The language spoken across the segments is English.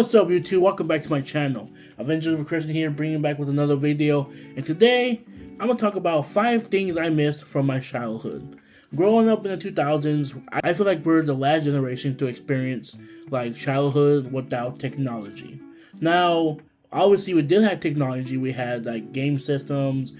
What's up YouTube? Welcome back to my channel. Avengers of Christian here, bringing back with another video. And today, I'm going to talk about 5 things I missed from my childhood. Growing up in the 2000s, I feel like we're the last generation to experience like childhood without technology. Now, obviously we did have technology. We had like game systems,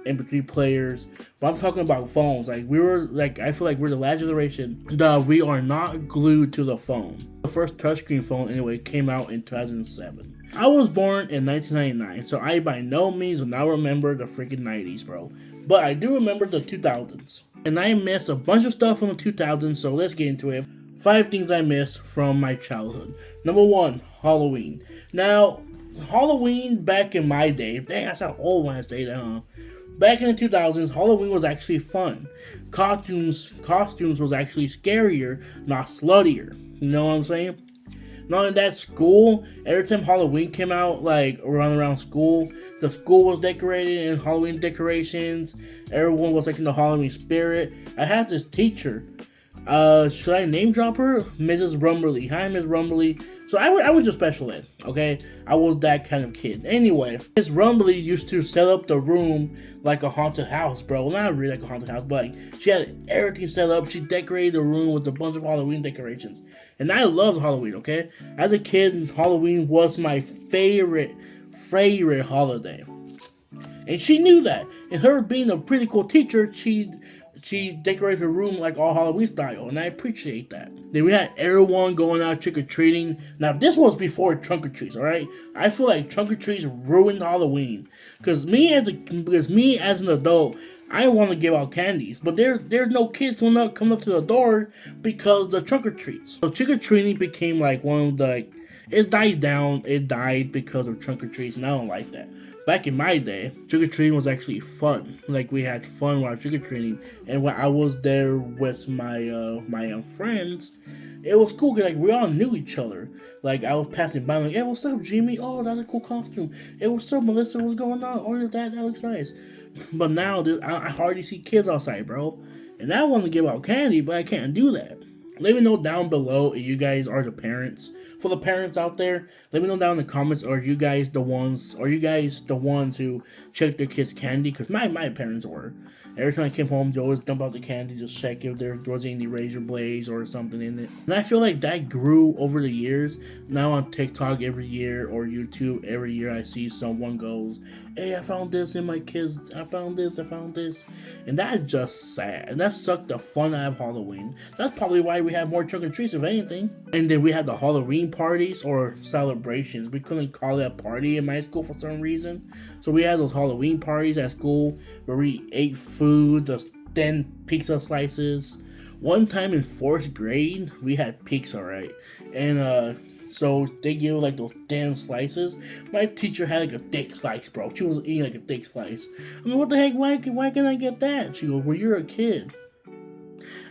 MP3 players, but I'm talking about phones. I feel like we're the last generation that we are not glued to the phone. The first touchscreen phone anyway came out in 2007. I was born in 1999, so I by no means will not remember the freaking 90s, bro. But I do remember the 2000s. And I miss a bunch of stuff from the 2000s, so let's get into it. 5 things I miss from my childhood. Number 1, Halloween. Now, Halloween back in my day, dang, I sound old when I say that, huh? Back in the 2000s, Halloween was actually fun. Costumes was actually scarier, not sluttier. You know what I'm saying? Not in that school, every time Halloween came out, like around school, the school was decorated in Halloween decorations. Everyone was like in the Halloween spirit. I had this teacher. Should I name drop her? Mrs. Rumberly. Hi, Miss Rumberly. So I went to special ed, okay? I was that kind of kid. Anyway, Miss Rumberly used to set up the room like a haunted house, bro. Well, not really like a haunted house, but like, she had everything set up. She decorated the room with a bunch of Halloween decorations. And I loved Halloween, okay? As a kid, Halloween was my favorite holiday. And she knew that. And her being a pretty cool teacher, she decorated her room like all Halloween style, and I appreciate that. Then we had everyone going out trick-or-treating. Now, this was before trunk-or-treats, alright? I feel like trunk-or-treats ruined Halloween. Because me as an adult, I want to give out candies. But there's no kids coming up to the door because the trunk-or-treats. So trick-or-treating became like one of the, like, it died down. It died because of trunk-or-treats, and I don't like that. Back in my day, trick-or-treating was actually fun. Like, we had fun while trick-or-treating. And when I was there with my friends, it was cool because, like, we all knew each other. Like, I was passing by, like, hey, what's up, Jimmy? Oh, that's a cool costume. Hey, what's up, Melissa? What's going on? Oh, that looks nice. But now, I hardly see kids outside, bro. And I want to give out candy, but I can't do that. Let me know down below if you guys are the parents. For the parents out there, let me know down in the comments, are you guys the ones who check their kids' candy? Because my parents were. Every time I came home, they always dump out the candy, just check if there was any razor blades or something in it. And I feel like that grew over the years. Now on TikTok every year or YouTube every year, I see someone goes, hey, I found this in my kids, I found this. And that is just sad. And that sucked the fun out of Halloween. That's probably why we had more trick or treats, if anything. And then we had the Halloween parties or celebrations. We couldn't call it a party in my school for some reason. So we had those Halloween parties at school where we ate food, just 10 pizza slices. One time in 4th grade, we had pizza, right? And so they give like those 10 slices. My teacher had like a thick slice, bro. She was eating like a thick slice. I mean, what the heck? Why can I get that? She goes, well, you're a kid.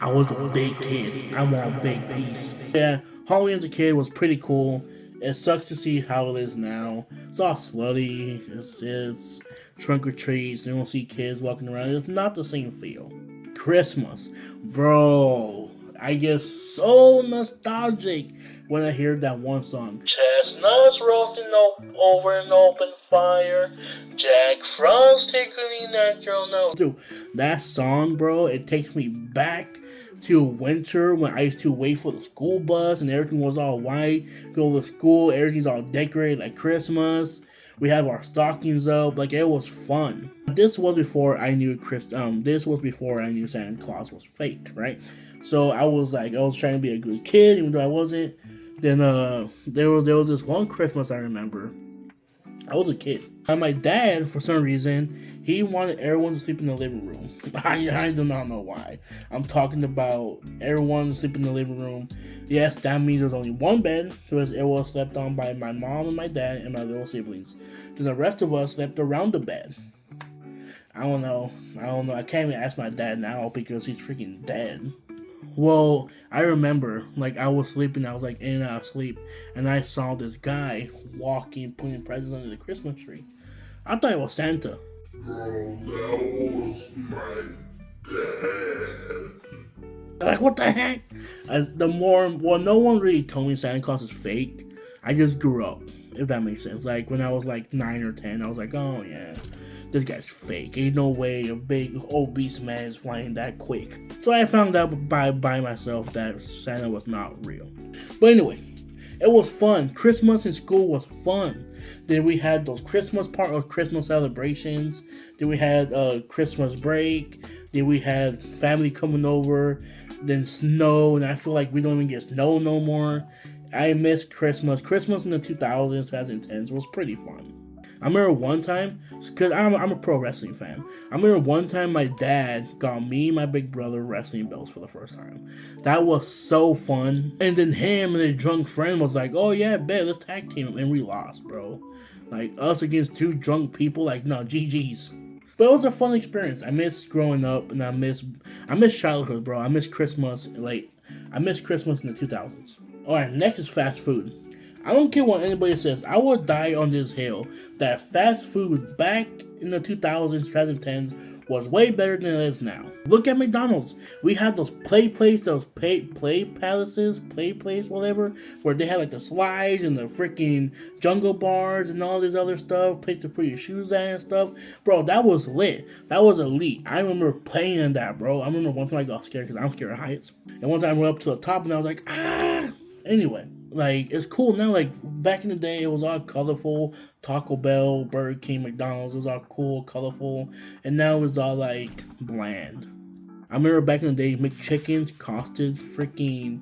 I was a big kid. I want a big piece. Yeah, Halloween as a kid was pretty cool. It sucks to see how it is now. It's all slutty. It's trunk or treats. You don't see kids walking around. It's not the same feel. Christmas, bro. I get so nostalgic when I hear that one song. Chestnuts roasting over an open fire. Jack Frost tickling at your nose. Dude, that song, bro, it takes me back to winter when I used to wait for the school bus and everything was all white. Go to school, everything's all decorated like Christmas. We have our stockings up, like it was fun. This was before I knew Santa Claus was fake, right? So I was trying to be a good kid, even though I wasn't. Then there was this one Christmas I remember. I was a kid. And my dad, for some reason, he wanted everyone to sleep in the living room. I do not know why. I'm talking about everyone sleeping in the living room. Yes, that means there's only one bed, because it was slept on by my mom and my dad and my little siblings. Then the rest of us slept around the bed. I don't know. I can't even ask my dad now because he's freaking dead. Well, I remember, like, I was sleeping, I was, like, in and out of sleep, and I saw this guy walking, putting presents under the Christmas tree. I thought it was Santa. Bro, that was my dad. Like, what the heck? No one really told me Santa Claus is fake. I just grew up, if that makes sense. Like when I was like 9 or 10, I was like, oh yeah, this guy's fake. Ain't no way a big obese man is flying that quick. So I found out by myself that Santa was not real. But anyway, it was fun. Christmas in school was fun. Then we had those Christmas celebrations. Then we had Christmas break. Then we had family coming over. Then snow, and I feel like we don't even get snow no more. I miss Christmas. Christmas in the 2000s, 2010s was pretty fun. I remember one time, because I'm a pro wrestling fan. I remember one time my dad got me and my big brother wrestling belts for the first time. That was so fun. And then him and his drunk friend was like, oh yeah, bet, let's tag team. And we lost, bro. Like, us against two drunk people, like, no, GG's. But it was a fun experience. I miss growing up, and I miss childhood, bro. I miss Christmas, I miss Christmas in the 2000s. Alright, next is fast food. I don't care what anybody says. I will die on this hill that fast food back in the 2000s, 2010s was way better than it is now. Look at McDonald's. We had those play place, whatever, where they had like the slides and the freaking jungle bars and all this other stuff, place to put your shoes at and stuff. Bro, that was lit. That was elite. I remember playing in that, bro. I remember one time I got scared because I'm scared of heights. And one time I went up to the top and I was like, ah! Anyway, like, it's cool now. Like, back in the day, it was all colorful. Taco Bell, Burger King, McDonald's, it was all cool, colorful. And now it's all, like, bland. I remember back in the day, McChickens costed freaking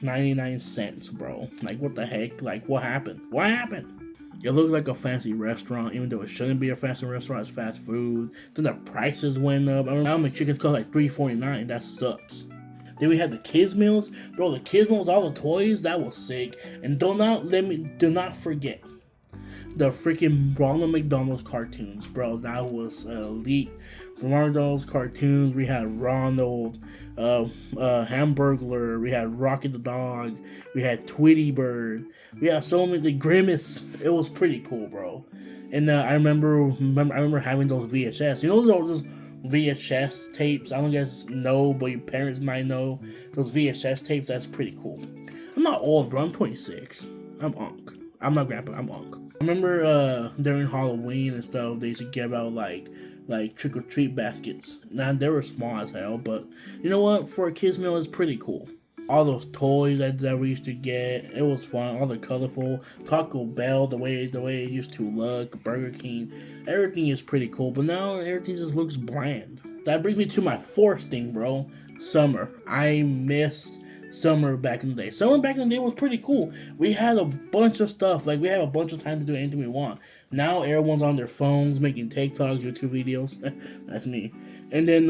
99 cents, bro. Like, what the heck? Like, what happened? What happened? It looks like a fancy restaurant, even though it shouldn't be a fancy restaurant. It's fast food. Then the prices went up. I remember now McChickens cost like $3.49. That sucks. Then we had the kids meals, bro. The kids meals, all the toys, that was sick. And do not forget the freaking Ronald McDonald's cartoons, bro. That was elite. From those cartoons, we had Ronald, Hamburglar, we had Rocky the dog, we had Tweety Bird, we had so many. The Grimace, it was pretty cool, bro. And I remember having those VHS. You know those VHS tapes? I don't guys know, but your parents might know. Those VHS tapes, that's pretty cool. I'm not old, bro. I'm 26. I'm Unc. I'm not grandpa. I'm Unc. I remember during Halloween and stuff, they used to give out like trick-or-treat baskets. Now, they were small as hell, but you know what? For a kid's meal, it's pretty cool. All those toys that we used to get, it was fun. All the colorful Taco Bell, the way it used to look, Burger King, everything is pretty cool. But now everything just looks bland. That brings me to my fourth thing, bro. Summer. I miss summer back in the day. Summer back in the day was pretty cool. We had a bunch of stuff. Like, we had a bunch of time to do anything we want. Now everyone's on their phones making TikToks, YouTube videos. That's me. And then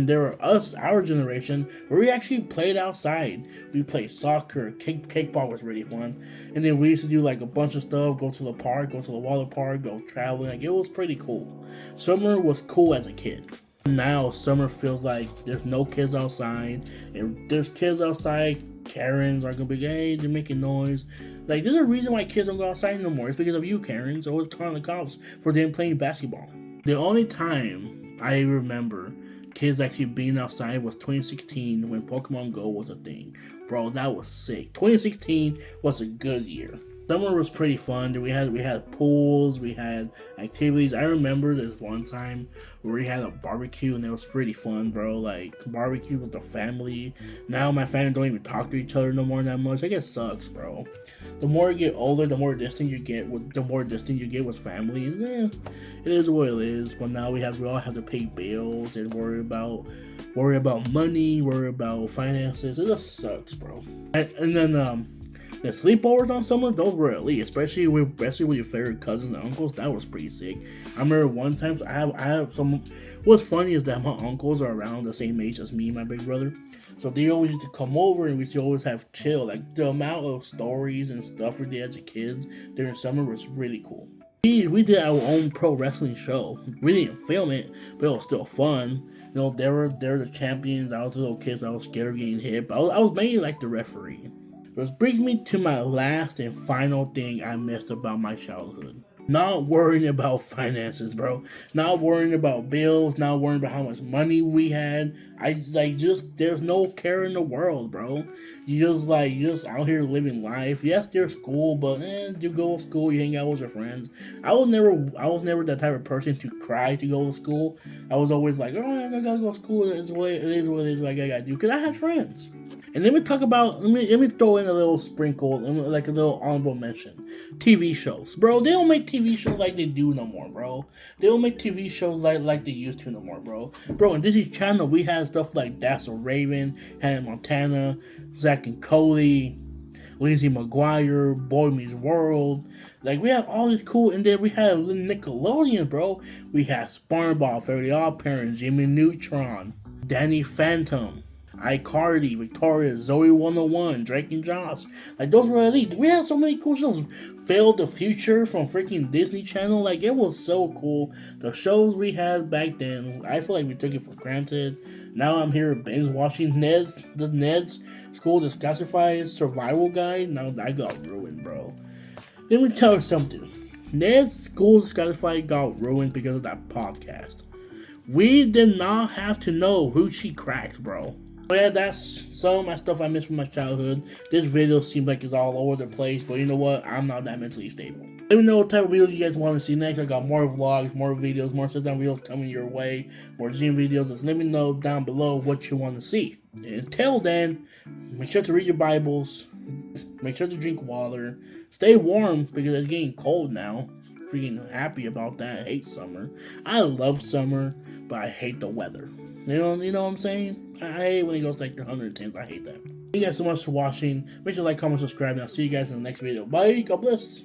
there were us, our generation, where we actually played outside. We played soccer, cakeball was really fun. And then we used to do like a bunch of stuff, go to the park, go to the water park, go traveling. Like, it was pretty cool. Summer was cool as a kid. Now summer feels like there's no kids outside. If there's kids outside, Karens are gonna be, hey, they're making noise. Like, there's a reason why kids don't go outside no more. It's because of you, Karens, always calling the cops for them playing basketball. The only time I remember kids actually being outside was 2016 when Pokemon Go was a thing. Bro, that was sick. 2016 was a good year. Summer was pretty fun. We had pools, we had activities. I remember this one time where we had a barbecue and it was pretty fun, bro. Like, barbecue with the family. Now my family don't even talk to each other no more that much. I guess it sucks, bro. The more you get older, the more distant you get with family. And yeah, it is what it is. But now we all have to pay bills and worry about money, worry about finances. It just sucks, bro. And then the sleepovers on summer, those were elite, especially with your favorite cousins and uncles. That was pretty sick. I remember one time, so I have some. What's funny is that my uncles are around the same age as me and my big brother, so they always used to come over and we used to always have chill. Like, the amount of stories and stuff we did as kids during summer was really cool. We did our own pro wrestling show. We didn't film it, but it was still fun. You know, they were the champions. I was a little kid, so I was scared of getting hit, but I was mainly like the referee. Which brings me to my last and final thing I missed about my childhood. Not worrying about finances, bro. Not worrying about bills. Not worrying about how much money we had. I like just there's no care in the world, bro. You just out here living life. Yes, there's school, but you go to school, you hang out with your friends. I was never that type of person to cry to go to school. I was always like, oh, I gotta go to school. It is what it is. What it is. What I gotta do because I had friends. And let me talk about let me throw in a little sprinkle, like a little honorable mention. TV shows, bro. They don't make TV shows like they do no more, bro. They don't make TV shows like they used to no more, bro. Bro, on Disney Channel we had stuff like That's a Raven, Hannah Montana, Zack and Cody, Lizzie McGuire, Boy Meets World. Like we have all these cool, and then we have Nickelodeon, bro. We had SpongeBob, Fairly Odd Parents, Jimmy Neutron, Danny Phantom, iCarly, Victoria, Zoe 101, Drake and Josh. Like those were elite. We had so many cool shows. Failed the Future from freaking Disney Channel. Like it was so cool. The shows we had back then, I feel like we took it for granted. Now I'm here binge watching Ned's School Disclassified Survival Guide. Now that got ruined, bro. Let me tell you something. Ned's School Disclassified got ruined because of that podcast. We did not have to know who she cracks, bro. But yeah, that's some of my stuff I missed from my childhood. This video seems like it's all over the place, but you know what? I'm not that mentally stable. Let me know what type of videos you guys want to see next. I got more vlogs, more videos, more sit-down videos coming your way, more gym videos. Just let me know down below what you want to see. And until then, make sure to read your Bibles, make sure to drink water, stay warm because it's getting cold now. Freaking happy about that. I hate summer. I love summer, but I hate the weather. You know what I'm saying? I hate when it goes like 110. I hate that. Thank you guys so much for watching. Make sure to like, comment, subscribe, and I'll see you guys in the next video. Bye. God bless.